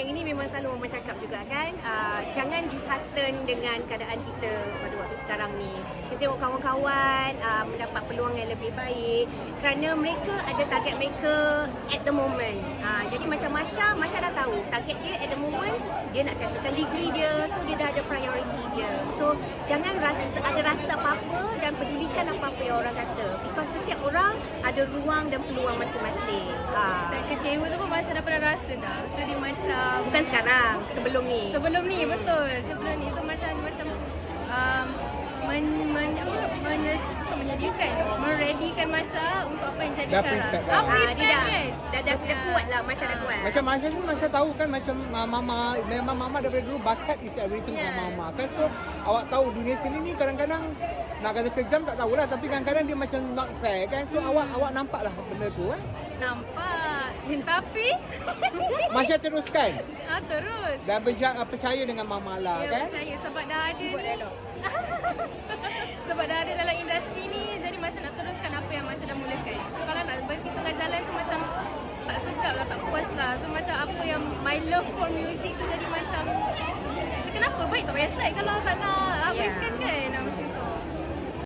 yang ini memang selalu Mama cakap juga kan, jangan dishearten dengan keadaan kita pada waktu sekarang ni. Kita tengok kawan-kawan mendapat peluang yang lebih baik kerana mereka ada target mereka at the moment. Jadi macam Masya dah tahu target dia at the moment, dia nak settlekan degree dia, so dia dah ada priority dia. So jangan ada rasa apa-apa dan pedulikan apa-apa yang orang kata, because setiap orang ada ruang dan peluang masing-masing. Dan kecewa tu pun Masya dah pernah rasa dah. So dia macam Bukan sekarang, sebelum ni. Sebelum ni betul. Sebelum ni so macam menyediakan, meredikan Masya untuk apa yang jadi Dah sekarang. prepare dah. Dia dah kuat lah, Masya dah kuat. Macam Masya tu, Masya tahu kan macam memang Mama daripada dulu bakat is everything Yes. for Mama kan. So awak tahu dunia sini ni kadang-kadang nak kata kejam tak tahulah, tapi kadang-kadang dia macam not fair kan. So awak nampak lah benda tu kan. Nampak. Tapi Masya teruskan terus. dan percaya dengan Mama lah Ya, kan. percaya sebab dah ada ni. Sebab dah ada dalam industri ni, jadi Masya nak teruskan apa yang Masya dah mulakan. So kalau nak berhenti tengah jalan tu macam tak sedap lah, tak puas lah. So macam apa yang my love for music tu jadi macam kenapa baik tak payah start kalau tak nak